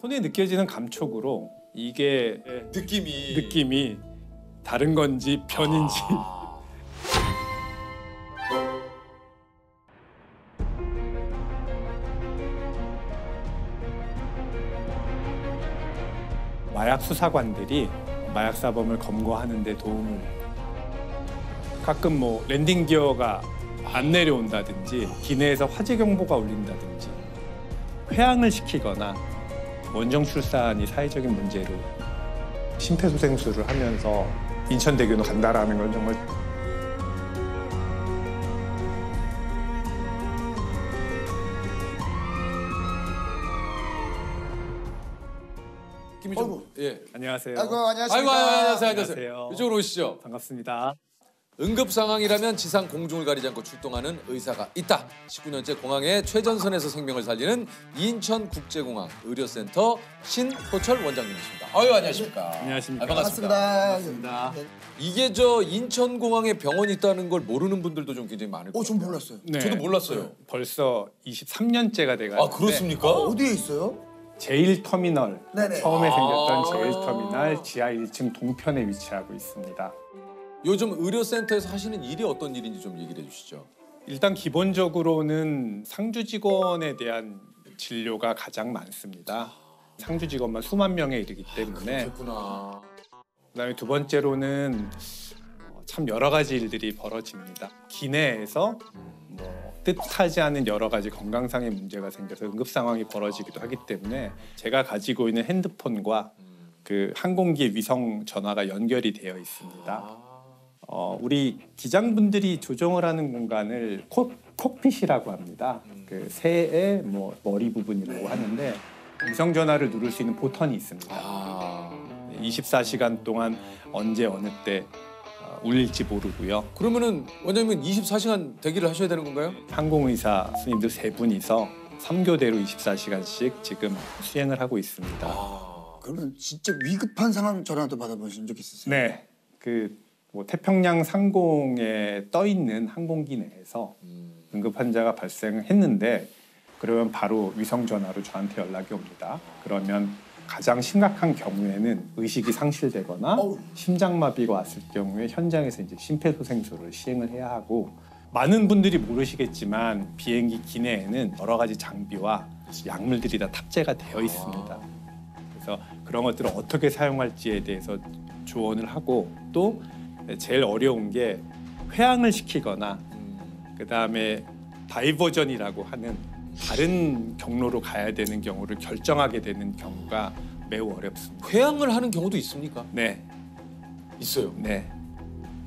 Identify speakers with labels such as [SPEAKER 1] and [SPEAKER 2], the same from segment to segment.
[SPEAKER 1] 손에 느껴지는 감촉으로 이게 느낌이 다른 건지 변인지. 마약 수사관들이 마약 사범을 검거하는 데 도움을, 가끔 뭐 랜딩 기어가 안 내려온다든지 기내에서 화재 경보가 울린다든지 회항을 시키거나 원정 출산이 사회적인 문제로 심폐소생술을 하면서 인천대교로 간다라는 건 정말
[SPEAKER 2] 아이고.
[SPEAKER 1] 예. 안녕하세요.
[SPEAKER 2] 아이고 안녕하십니까.
[SPEAKER 1] 안녕하세요.
[SPEAKER 3] 이쪽으로 오시죠.
[SPEAKER 1] 반갑습니다.
[SPEAKER 3] 응급 상황이라면 지상 공중을 가리지 않고 출동하는 의사가 있다. 19년째 공항의 최전선에서 생명을 살리는 인천국제공항 의료센터 신호철 원장님이십니다. 아유 안녕하십니까.
[SPEAKER 1] 안녕하십니까.
[SPEAKER 2] 반갑습니다.
[SPEAKER 3] 이게 저 인천공항에 병원이 있다는 걸 모르는 분들도 좀 굉장히 많을 거예요.
[SPEAKER 2] 좀 몰랐어요.
[SPEAKER 1] 네.
[SPEAKER 3] 저도 몰랐어요.
[SPEAKER 1] 벌써 23년째가 돼가지고.
[SPEAKER 3] 아 그렇습니까?
[SPEAKER 2] 어디에 있어요?
[SPEAKER 1] 제1터미널,
[SPEAKER 2] 네네.
[SPEAKER 1] 처음에 생겼던 제1터미널 지하 1층 동편에 위치하고 있습니다.
[SPEAKER 3] 요즘 의료센터에서 하시는 일이 어떤 일인지 좀 얘기를 해주시죠.
[SPEAKER 1] 일단 기본적으로는 상주 직원에 대한 진료가 가장 많습니다. 상주 직원만 수만 명에 이르기 때문에.
[SPEAKER 3] 그렇구나.
[SPEAKER 1] 그다음에 두 번째로는 참 여러 가지 일들이 벌어집니다. 기내에서 뭐 뜻하지 않은 여러 가지 건강상의 문제가 생겨서 응급 상황이 벌어지기도 하기 때문에 제가 가지고 있는 핸드폰과 그 항공기 위성 전화가 연결이 되어 있습니다. 우리 기장분들이 조종을 하는 공간을 콕핏이라고 합니다. 그 새의 뭐 머리 부분이라고 하는데 위성 전화를 누를 수 있는 보턴이 있습니다. 24시간 동안 언제 어느 때 울릴지 모르고요.
[SPEAKER 3] 그러면은 원장님은 24시간 대기를 하셔야 되는 건가요?
[SPEAKER 1] 항공의사 스님들 3분이서 3교대로 24시간씩 지금 수행을 하고 있습니다.
[SPEAKER 2] 그러면 진짜 위급한 상황 전화도 받아보신 적 있으세요?
[SPEAKER 1] 네, 뭐 태평양 상공에 떠 있는 항공기 내에서 응급 환자가 발생했는데 그러면 바로 위성 전화로 저한테 연락이 옵니다. 그러면 가장 심각한 경우에는 의식이 상실되거나 심장마비가 왔을 경우에 현장에서 이제 심폐소생술을 시행을 해야 하고, 많은 분들이 모르시겠지만 비행기 기내에는 여러 가지 장비와 약물들이 다 탑재가 되어 있습니다. 그래서 그런 것들을 어떻게 사용할지에 대해서 조언을 하고, 또 제일 어려운 게 회항을 시키거나 그다음에 다이버전이라고 하는 다른 경로로 가야 되는 경우를 결정하게 되는 경우가 매우 어렵습니다.
[SPEAKER 3] 회항을 하는 경우도 있습니까?
[SPEAKER 1] 네,
[SPEAKER 3] 있어요.
[SPEAKER 1] 네.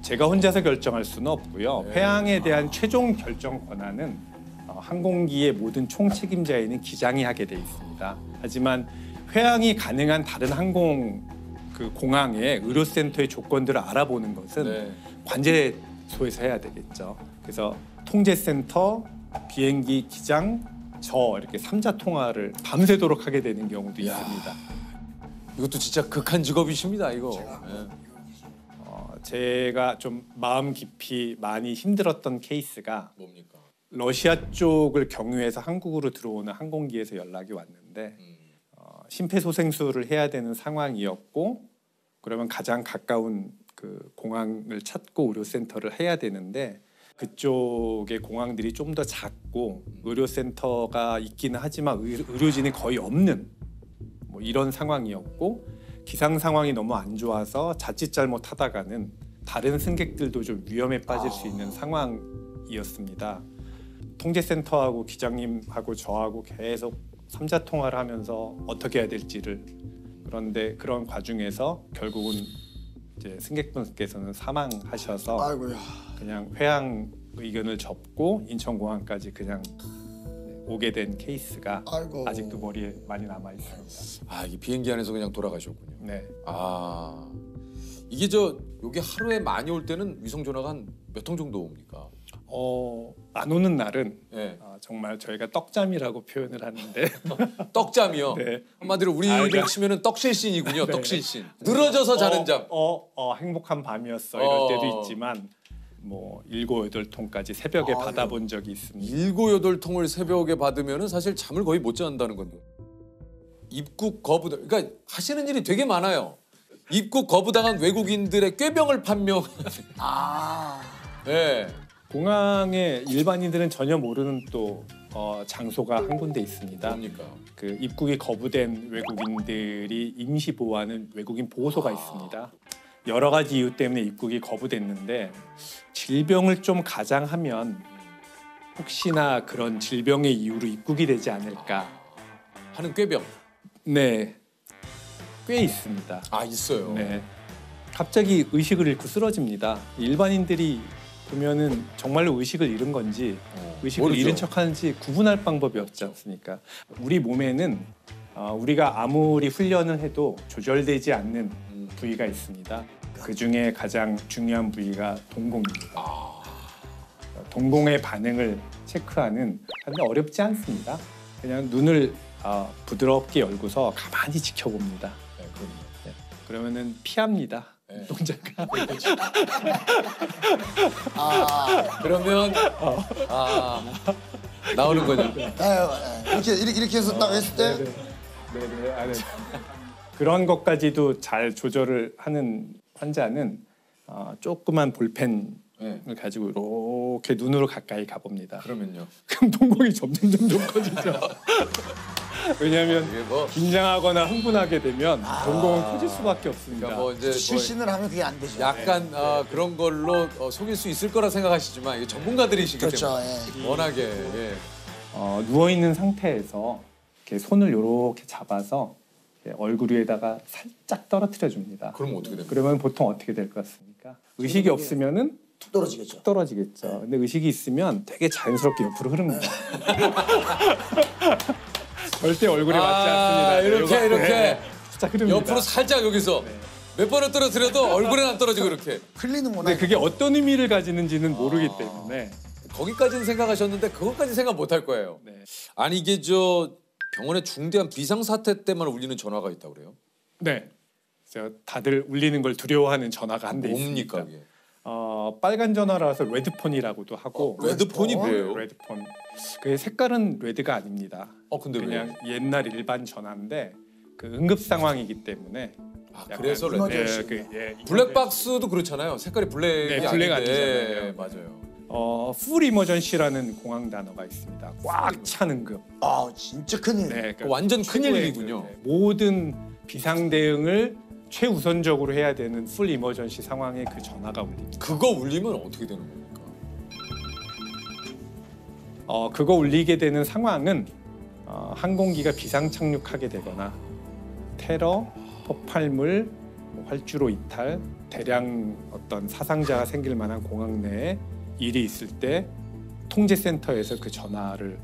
[SPEAKER 1] 제가 혼자서 결정할 수는 없고요.
[SPEAKER 3] 네.
[SPEAKER 1] 회항에 대한 최종 결정 권한은 항공기의 모든 총책임자인 기장이 하게 돼 있습니다. 하지만 회항이 가능한 다른 항공 공항의 의료센터의 조건들을 알아보는 것은 관제소에서 해야 되겠죠. 그래서 통제센터, 비행기 기장, 저 이렇게 3자 통화를 밤새도록 하게 되는 경우도 있습니다.
[SPEAKER 3] 이것도 진짜 극한 직업이십니다, 이거.
[SPEAKER 1] 제가 좀 마음 깊이 많이 힘들었던 케이스가
[SPEAKER 3] 뭡니까?
[SPEAKER 1] 러시아 쪽을 경유해서 한국으로 들어오는 항공기에서 연락이 왔는데 심폐소생술을 해야 되는 상황이었고, 그러면 가장 가까운 그 공항을 찾고 의료센터를 해야 되는데 그쪽의 공항들이 좀 더 작고 의료센터가 있기는 하지만 의료진이 거의 없는 뭐 이런 상황이었고, 기상 상황이 너무 안 좋아서 자칫 잘못하다가는 다른 승객들도 좀 위험에 빠질 수 있는 상황이었습니다. 통제센터하고 기장님하고 저하고 계속 3자 통화를 하면서 어떻게 해야 될지를, 그런데 그런 과정에서 결국은 이제 승객분께서는 사망하셔서
[SPEAKER 2] 아이고야.
[SPEAKER 1] 그냥 회항 의견을 접고 인천공항까지 그냥 오게 된 케이스가
[SPEAKER 2] 아이고.
[SPEAKER 1] 아직도 머리에 많이 남아 있습니다.
[SPEAKER 3] 이 비행기 안에서 그냥 돌아가셨군요.
[SPEAKER 1] 네.
[SPEAKER 3] 이게 여기 하루에 많이 올 때는 위성 전화가 한 몇 통 정도 옵니까?
[SPEAKER 1] 안 오는 날은
[SPEAKER 3] 네.
[SPEAKER 1] 정말 저희가 떡잠이라고 표현을 하는데
[SPEAKER 3] 떡잠이요?
[SPEAKER 1] 네.
[SPEAKER 3] 한마디로 우리로 치면은 떡실신이군요.
[SPEAKER 1] 네.
[SPEAKER 3] 떡실신. 늘어져서 자는 잠.
[SPEAKER 1] 행복한 밤이었어 이럴 때도 있지만 뭐 7, 8통까지 새벽에 받아본 적이 있습니다.
[SPEAKER 3] 7, 8통을 새벽에 받으면은 사실 잠을 거의 못 잔다는 건데. 입국 거부, 그러니까 하시는 일이 되게 많아요. 입국 거부당한 외국인들의 꾀병을 판명.
[SPEAKER 2] 아.
[SPEAKER 3] 네.
[SPEAKER 1] 공항에 일반인들은 전혀 모르는 또 장소가 한 군데 있습니다.
[SPEAKER 3] 뭡니까?
[SPEAKER 1] 그 입국이 거부된 외국인들이 임시 보호하는 외국인 보호소가 있습니다. 여러 가지 이유 때문에 입국이 거부됐는데 질병을 좀 가장하면 혹시나 그런 질병의 이유로 입국이 되지 않을까
[SPEAKER 3] 하는 꾀병.
[SPEAKER 1] 네, 꽤 있습니다.
[SPEAKER 3] 아, 있어요.
[SPEAKER 1] 네, 갑자기 의식을 잃고 쓰러집니다. 일반인들이 보면은 정말로 의식을 잃은 건지 의식을
[SPEAKER 3] 모르죠.
[SPEAKER 1] 잃은 척하는지 구분할 방법이 없지 않습니까? 우리 몸에는 우리가 아무리 훈련을 해도 조절되지 않는 부위가 있습니다. 그 중에 가장 중요한 부위가 동공입니다. 동공의 반응을 체크하는 하는데 어렵지 않습니다. 그냥 눈을 부드럽게 열고서 가만히 지켜봅니다.
[SPEAKER 3] 네, 그럼요.
[SPEAKER 1] 네. 그러면은 피합니다.
[SPEAKER 3] 네.
[SPEAKER 1] 동자가.
[SPEAKER 3] 그러면 나오는 거죠.
[SPEAKER 2] 이렇게 해서 딱 했을 때
[SPEAKER 1] 네네. 네. 그런 것까지도 잘 조절을 하는 환자는 조그만 볼펜을
[SPEAKER 3] 네.
[SPEAKER 1] 가지고 이렇게 눈으로 가까이 가봅니다.
[SPEAKER 3] 그러면요.
[SPEAKER 1] 그럼 동공이 점점 커지죠. 왜냐하면
[SPEAKER 3] 이게 뭐
[SPEAKER 1] 긴장하거나 흥분하게 되면 동공은 커질 수밖에 없습니다.
[SPEAKER 3] 그러니까 뭐 이제
[SPEAKER 2] 실신을 하면 그게 안 되죠.
[SPEAKER 3] 약간 그런 걸로 속일 수 있을 거라 생각하시지만 이게 전문가들이시기
[SPEAKER 2] 그렇죠.
[SPEAKER 3] 때문에 워낙에 예.
[SPEAKER 1] 누워 있는 상태에서 이렇게 손을 이렇게 잡아서 얼굴 위에다가 살짝 떨어뜨려 줍니다.
[SPEAKER 3] 그러면 어떻게 됩니까?
[SPEAKER 1] 그러면 보통 어떻게 될 것 같습니까? 의식이 없으면은
[SPEAKER 2] 툭 떨어지겠죠.
[SPEAKER 1] 떨어지겠죠. 근데 의식이 있으면 되게 자연스럽게 옆으로 흐릅니다. 절대 얼굴에 맞지 않습니다.
[SPEAKER 3] 이렇게
[SPEAKER 1] 살짝 흐릅니다.
[SPEAKER 3] 옆으로 살짝 여기서 몇 번을 떨어뜨려도 얼굴엔 안 떨어지고 이렇게
[SPEAKER 2] 흘리는구나.
[SPEAKER 1] 근데 그게 어떤 의미를 가지는지는 모르기 때문에
[SPEAKER 3] 거기까지는 생각하셨는데 그것까지 생각 못 할 거예요.
[SPEAKER 1] 네.
[SPEAKER 3] 아니 이게 저 병원에 중대한 비상사태 때만 울리는 전화가 있다고 그래요?
[SPEAKER 1] 네. 그래서 다들 울리는 걸 두려워하는 전화가 한 대 있습니다.
[SPEAKER 3] 뭡니까 이게?
[SPEAKER 1] 빨간 전화라서 레드폰이라고 하고
[SPEAKER 3] 레드폰이 뭐예요?
[SPEAKER 1] 레드폰. 그 색깔은 레드가 아닙니다.
[SPEAKER 3] 근데
[SPEAKER 1] 그냥 옛날 일반 전화인데 그 응급 상황이기 때문에
[SPEAKER 3] 그래서
[SPEAKER 1] 약간,
[SPEAKER 2] 레드.
[SPEAKER 3] 블랙박스도 그렇잖아요. 색깔이 블랙이
[SPEAKER 1] 네, 블랙
[SPEAKER 3] 아닌데.
[SPEAKER 1] 아니잖아요.
[SPEAKER 3] 맞아요.
[SPEAKER 1] 풀 이머전시라는 공항 단어가 있습니다. 꽉 찬 응급.
[SPEAKER 2] 진짜 큰일.
[SPEAKER 1] 네, 그러니까
[SPEAKER 3] 완전
[SPEAKER 1] 최고의
[SPEAKER 3] 큰일이군요.
[SPEAKER 1] 모든 비상 대응을 최우선적으로 해야 되는 풀 이머전시 상황에 그 전화가 울립니다.
[SPEAKER 3] 그거 울리면 어떻게 되는 겁니까?
[SPEAKER 1] 그거 울리게 되는 상황은 항공기가 비상 착륙하게 되거나 테러, 폭발물, 활주로 이탈, 대량 어떤 사상자가 생길 만한 공항 내에 일이 있을 때 통제센터에서 그 전화를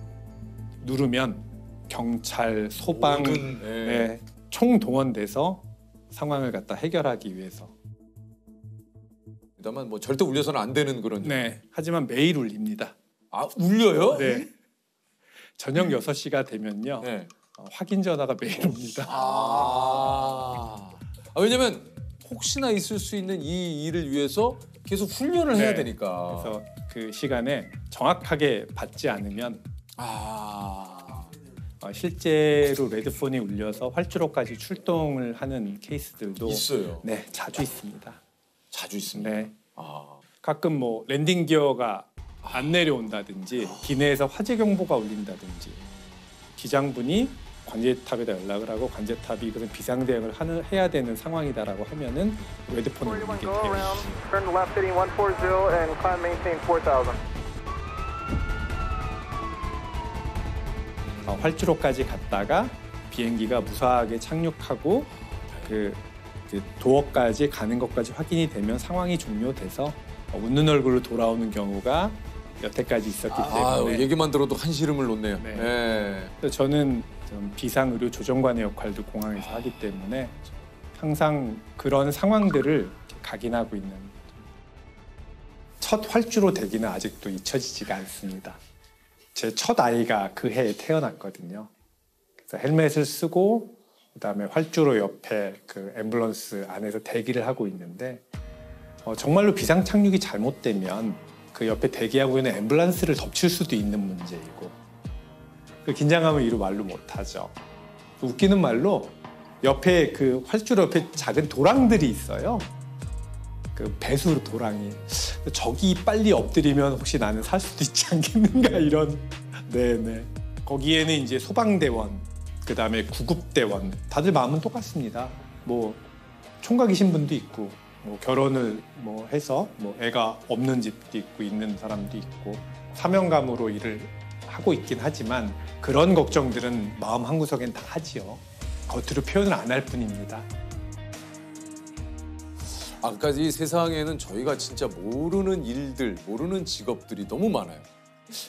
[SPEAKER 1] 누르면 경찰, 소방
[SPEAKER 3] 모든,
[SPEAKER 1] 총동원돼서 상황을 갖다 해결하기 위해서.
[SPEAKER 3] 다만 뭐 절대 울려서는 안 되는 그런.
[SPEAKER 1] 네. 하지만 매일 울립니다.
[SPEAKER 3] 울려요?
[SPEAKER 1] 네. 저녁 6시가 되면요.
[SPEAKER 3] 네.
[SPEAKER 1] 확인 전화가 매일 옵니다.
[SPEAKER 3] 왜냐면 혹시나 있을 수 있는 이 일을 위해서 계속 훈련을 해야 되니까.
[SPEAKER 1] 그래서 그 시간에 정확하게 받지 않으면 실제로 레드폰이 울려서 활주로까지 출동을 하는 케이스들도
[SPEAKER 3] 있어요.
[SPEAKER 1] 네, 자주 있습니다.
[SPEAKER 3] 자주 있습니다.
[SPEAKER 1] 네. 가끔 뭐 랜딩 기어가 안 내려온다든지 기내에서 화재 경보가 울린다든지 기장분이 관제탑에다 연락을 하고 관제탑이 그런 비상 대응을 해야 되는 상황이다라고 하면은 레드폰을 울리게 돼요.
[SPEAKER 4] Turn to left heading 140 and climb maintain 4000.
[SPEAKER 1] 활주로까지 갔다가 비행기가 무사하게 착륙하고 그 도어까지 가는 것까지 확인이 되면 상황이 종료돼서 웃는 얼굴로 돌아오는 경우가 여태까지 있었기 때문에
[SPEAKER 3] 얘기만 들어도 한시름을 놓네요.
[SPEAKER 1] 네.
[SPEAKER 3] 네.
[SPEAKER 1] 그래서 저는 좀 비상의료 조정관의 역할도 공항에서 하기 때문에 항상 그런 상황들을 각인하고 있는. 첫 활주로 대기는 아직도 잊혀지지가 않습니다. 제 첫 아이가 그 해에 태어났거든요. 그래서 헬멧을 쓰고 그다음에 활주로 옆에 그 앰뷸런스 안에서 대기를 하고 있는데 정말로 비상 착륙이 잘못되면 그 옆에 대기하고 있는 앰뷸런스를 덮칠 수도 있는 문제이고 그 긴장감을 이루 말로 못하죠. 웃기는 말로 옆에 그 활주로 옆에 작은 도랑들이 있어요. 그 배수 도랑이. 저기 빨리 엎드리면 혹시 나는 살 수도 있지 않겠는가 이런. 네네. 거기에는 이제 소방대원, 그 다음에 구급대원, 다들 마음은 똑같습니다. 뭐 총각이신 분도 있고, 뭐 결혼을 뭐 해서 뭐 애가 없는 집도 있고 있는 사람도 있고 사명감으로 일을 하고 있긴 하지만 그런 걱정들은 마음 한구석엔 다 하지요. 겉으로 표현을 안 할 뿐입니다.
[SPEAKER 3] 아까 이 세상에는 저희가 진짜 모르는 일들, 모르는 직업들이 너무 많아요.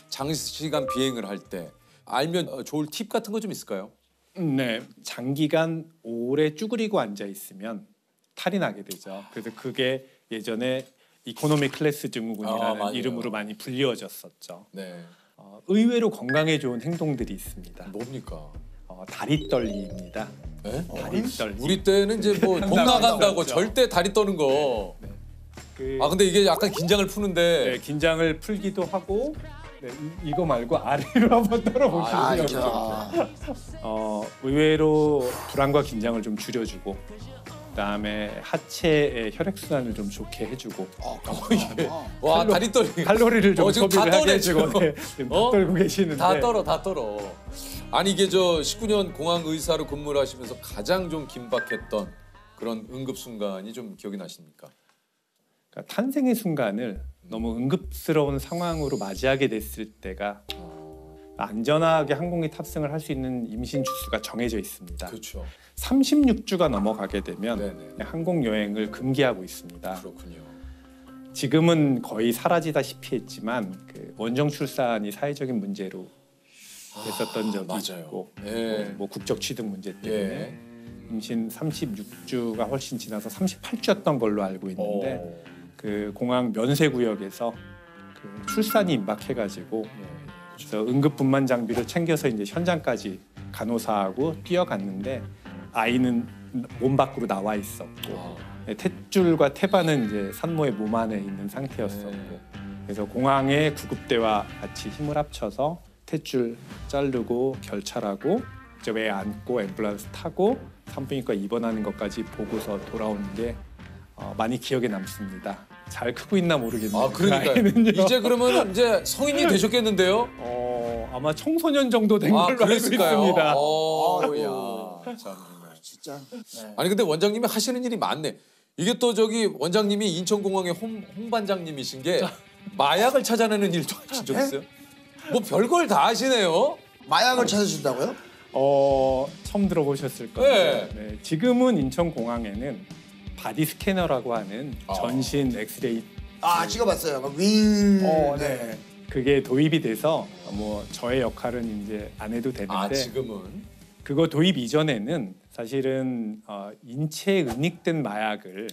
[SPEAKER 3] 장시간 비행을 할 때 알면 좋을 팁 같은 거 좀 있을까요?
[SPEAKER 1] 네, 장기간 오래 쭈그리고 앉아 있으면 탈이 나게 되죠. 그래서 그게 예전에 이코노미 클래스 증후군이라는
[SPEAKER 3] 맞아요.
[SPEAKER 1] 이름으로 많이 불리워졌었죠.
[SPEAKER 3] 네.
[SPEAKER 1] 의외로 건강에 좋은 행동들이 있습니다.
[SPEAKER 3] 뭡니까?
[SPEAKER 1] 다리 떨기입니다.
[SPEAKER 3] 네?
[SPEAKER 1] 다리 떨기.
[SPEAKER 3] 우리 때는 이제 뭐 돈 나간다고 절대 다리 떠는 거. 아 근데 이게 약간 긴장을 푸는데.
[SPEAKER 1] 네, 긴장을 풀기도 하고 네, 이거 말고 아래로 한번 떨어보시면 의외로 불안과 긴장을 좀 줄여주고 그다음에 하체의 혈액순환을 좀 좋게 해주고
[SPEAKER 3] 와 다리 떨기.
[SPEAKER 1] 칼로리를 좀
[SPEAKER 3] 지금
[SPEAKER 1] 소비를
[SPEAKER 3] 다
[SPEAKER 1] 하게 해주고
[SPEAKER 3] 떠네,
[SPEAKER 1] 네, 지금 다 떨고 계시는데
[SPEAKER 3] 다 떨어. 아니 이게 저 19년 공항 의사로 근무를 하시면서 가장 좀 긴박했던 그런 응급 순간이 좀 기억이 나십니까?
[SPEAKER 1] 그러니까 탄생의 순간을 너무 응급스러운 상황으로 맞이하게 됐을 때가 안전하게 항공기 탑승을 할 수 있는 임신 주수가 정해져 있습니다.
[SPEAKER 3] 그렇죠.
[SPEAKER 1] 36주가 넘어가게 되면
[SPEAKER 3] 네네.
[SPEAKER 1] 항공 여행을 금기하고 있습니다.
[SPEAKER 3] 그렇군요.
[SPEAKER 1] 지금은 거의 사라지다시피 했지만 그 원정 출산이 사회적인 문제로 됐었던 적이
[SPEAKER 3] 맞아요.
[SPEAKER 1] 있고
[SPEAKER 3] 예.
[SPEAKER 1] 뭐 국적 취득 문제 때문에
[SPEAKER 3] 예.
[SPEAKER 1] 임신 36주가 훨씬 지나서 38주였던 걸로 알고 있는데 그 공항 면세구역에서 그 출산이 임박해가지고 그래서 응급 분만 장비를 챙겨서 이제 현장까지 간호사하고 뛰어갔는데 아이는 몸 밖으로 나와 있었고 탯줄과 태반은 이제 산모의 몸 안에 있는 상태였었고 그래서 공항의 구급대와 같이 힘을 합쳐서 탯줄 자르고 결찰하고 이제 왜 안고 앰뷸런스 타고 산부인과 입원하는 것까지 보고서 돌아오는 게 많이 기억에 남습니다. 잘 크고 있나 모르겠네요.
[SPEAKER 3] 아 그러니까요.
[SPEAKER 1] 아이는요.
[SPEAKER 3] 이제 그러면 이제 성인이 되셨겠는데요?
[SPEAKER 1] 아마 청소년 정도 된 걸로 알고
[SPEAKER 3] 그랬을까요?
[SPEAKER 1] 있습니다.
[SPEAKER 3] 야, 참.
[SPEAKER 2] 진짜. 네.
[SPEAKER 3] 아니 근데 원장님이 하시는 일이 많네. 이게 또 저기 원장님이 인천공항의 홍반장님이신 게 마약을 찾아내는 일도 하신 적 있어요? 뭐 별걸 다 하시네요.
[SPEAKER 2] 마약을 찾으신다고요?
[SPEAKER 1] 처음 들어보셨을 건데
[SPEAKER 3] 네.
[SPEAKER 1] 네, 지금은 인천공항에는 바디 스캐너라고 하는 전신 엑스레이
[SPEAKER 2] 찍어봤어요. 윙.
[SPEAKER 1] 네. 그게 도입이 돼서 뭐 저의 역할은 이제 안 해도 되는데
[SPEAKER 3] 지금은
[SPEAKER 1] 그거 도입 이전에는 사실은 인체에 은닉된 마약을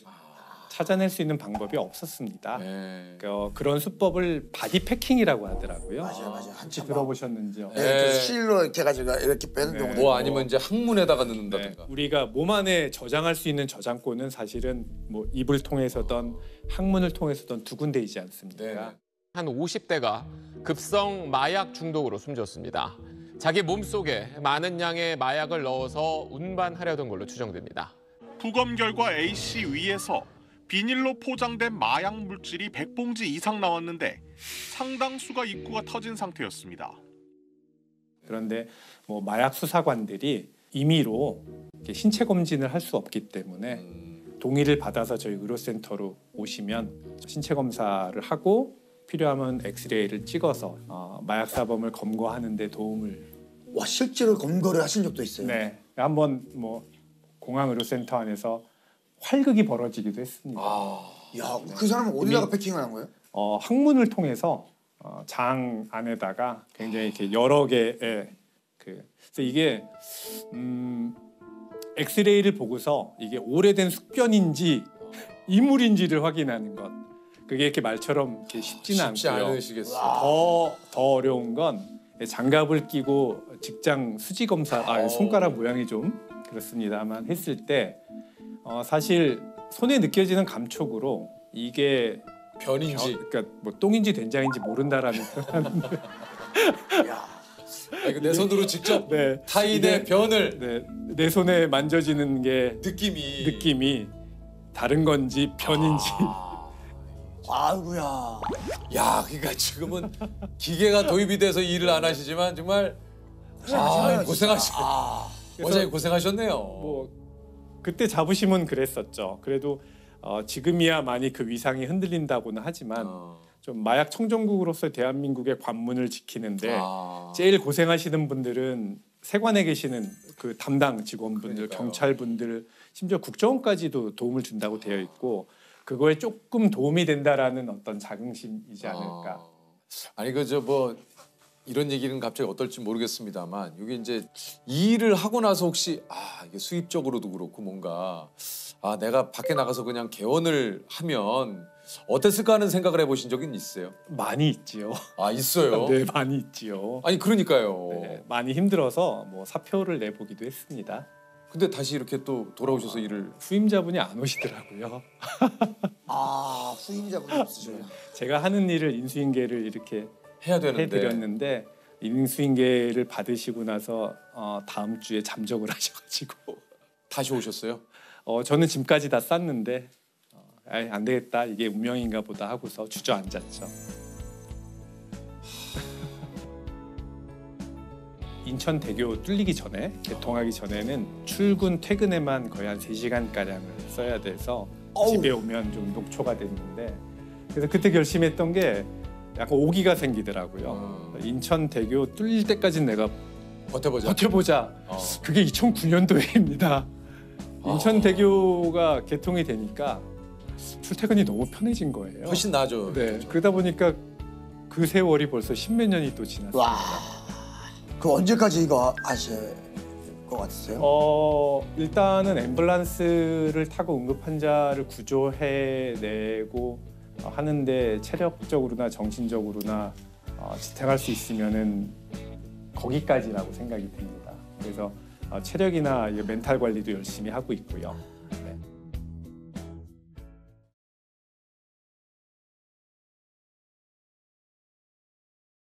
[SPEAKER 1] 찾아낼 수 있는 방법이 없었습니다.
[SPEAKER 3] 네.
[SPEAKER 1] 그런 수법을 바디 패킹이라고 하더라고요.
[SPEAKER 2] 맞아요.
[SPEAKER 1] 혹시
[SPEAKER 2] 한참
[SPEAKER 1] 들어보셨는지요?
[SPEAKER 2] 네, 그 실로 이렇게 해가지고 이렇게 빼는
[SPEAKER 1] 네.
[SPEAKER 2] 경우도
[SPEAKER 3] 뭐
[SPEAKER 2] 있고.
[SPEAKER 3] 아니면 이제 항문에다가
[SPEAKER 1] 네,
[SPEAKER 3] 넣는다든가.
[SPEAKER 1] 우리가 몸 안에 저장할 수 있는 저장고는 사실은 뭐 입을 통해서든 항문을 통해서든 두 군데이지 않습니까?
[SPEAKER 3] 네.
[SPEAKER 5] 한 50대가 급성 마약 중독으로 숨졌습니다. 자기 몸속에 많은 양의 마약을 넣어서 운반하려던 걸로 추정됩니다.
[SPEAKER 6] 부검 결과 A씨 위에서 비닐로 포장된 마약 물질이 100봉지 이상 나왔는데 상당수가 입구가 터진 상태였습니다.
[SPEAKER 1] 그런데 뭐 마약 수사관들이 임의로 이렇게 신체 검진을 할 수 없기 때문에 동의를 받아서 저희 의료센터로 오시면 신체 검사를 하고 필요하면 엑스레이를 찍어서 마약 사범을 검거하는 데 도움을
[SPEAKER 2] 와 실제로 검거를 하신 적도 있어요.
[SPEAKER 1] 네, 한번 뭐 공항 의료센터 안에서 활극이 벌어지기도 했습니다.
[SPEAKER 2] 야, 그 사람은 어디다가 패킹을 한 거예요?
[SPEAKER 1] 항문을 통해서 장 안에다가 굉장히 이렇게 여러 개의 그래서 이게 엑스레이를 보고서 이게 오래된 숙변인지 이물인지를 확인하는 것. 그게 이렇게 말처럼 이렇게 쉽지는
[SPEAKER 3] 쉽지
[SPEAKER 1] 않고요.
[SPEAKER 3] 않으시겠어요.
[SPEAKER 1] 더 어려운 건 장갑을 끼고 직장 수지 검사, 손가락 모양이 좀 그렇습니다만 했을 때 사실 손에 느껴지는 감촉으로 이게
[SPEAKER 3] 변인지.
[SPEAKER 1] 그러니까 뭐 똥인지 된장인지 모른다라는 표현.
[SPEAKER 3] 이거 내 손으로 직접
[SPEAKER 1] 네,
[SPEAKER 3] 타인의
[SPEAKER 1] 이게-
[SPEAKER 3] 변을
[SPEAKER 1] 네, 내 손에 만져지는 게 느낌이 다른 건지 변인지
[SPEAKER 2] 아이고야.
[SPEAKER 3] 야, 그러니까 지금은 기계가 도입이 돼서 일을 안 하시지만 정말 원장님 고생하셨네요.
[SPEAKER 1] 뭐 그때 자부심은 그랬었죠. 그래도 지금이야 많이 그 위상이 흔들린다고는 하지만 좀 마약 청정국으로서 대한민국의 관문을 지키는데 제일 고생하시는 분들은 세관에 계시는 그 담당 직원분들,
[SPEAKER 3] 그러니까요.
[SPEAKER 1] 경찰분들, 심지어 국정원까지도 도움을 준다고 되어 있고 그거에 조금 도움이 된다라는 어떤 자긍심이지 않을까.
[SPEAKER 3] 아니 그저 뭐 이런 얘기는 갑자기 어떨지 모르겠습니다만 이게 이제 이 일을 하고 나서 혹시 이게 수입적으로도 그렇고 뭔가 내가 밖에 나가서 그냥 개원을 하면 어땠을까 하는 생각을 해보신 적은 있어요?
[SPEAKER 1] 많이 있지요.
[SPEAKER 3] 있어요.
[SPEAKER 1] 네, 많이 있지요.
[SPEAKER 3] 아니 그러니까요.
[SPEAKER 1] 네, 많이 힘들어서 뭐 사표를 내보기도 했습니다.
[SPEAKER 3] 근데 다시 이렇게 또 돌아오셔서 일을
[SPEAKER 1] 후임자분이 안 오시더라고요.
[SPEAKER 2] 후임자분이 없으셔요.
[SPEAKER 1] 제가 하는 일을 인수인계를 이렇게
[SPEAKER 3] 해야 되는데
[SPEAKER 1] 해드렸는데 인수인계를 받으시고 나서 다음 주에 잠적을 하셔가지고
[SPEAKER 3] 다시 오셨어요?
[SPEAKER 1] 저는 짐까지 다 쌌는데 안 되겠다 이게 운명인가 보다 하고서 주저앉았죠. 인천대교 뚫리기 전에 개통하기 전에는 출근 퇴근에만 거의 한 3시간가량을 써야 돼서 집에 오면 좀 녹초가 됐는데 그래서 그때 결심했던 게 약간 오기가 생기더라고요. 인천대교 뚫릴 때까지는 내가 버텨보자. 그게 2009년도에입니다. 인천대교가 개통이 되니까 출퇴근이 너무 편해진 거예요.
[SPEAKER 3] 훨씬 나아죠.
[SPEAKER 1] 네, 그러다 보니까 그 세월이 벌써 10몇 년이 또 지났습니다.
[SPEAKER 2] 와. 그 언제까지 이거 하실 것 같으세요?
[SPEAKER 1] 일단은 앰뷸런스를 타고 응급 환자를 구조해내고 하는데 체력적으로나 정신적으로나 지탱할 수 있으면은 거기까지라고 생각이 듭니다. 그래서 체력이나 멘탈 관리도 열심히 하고 있고요.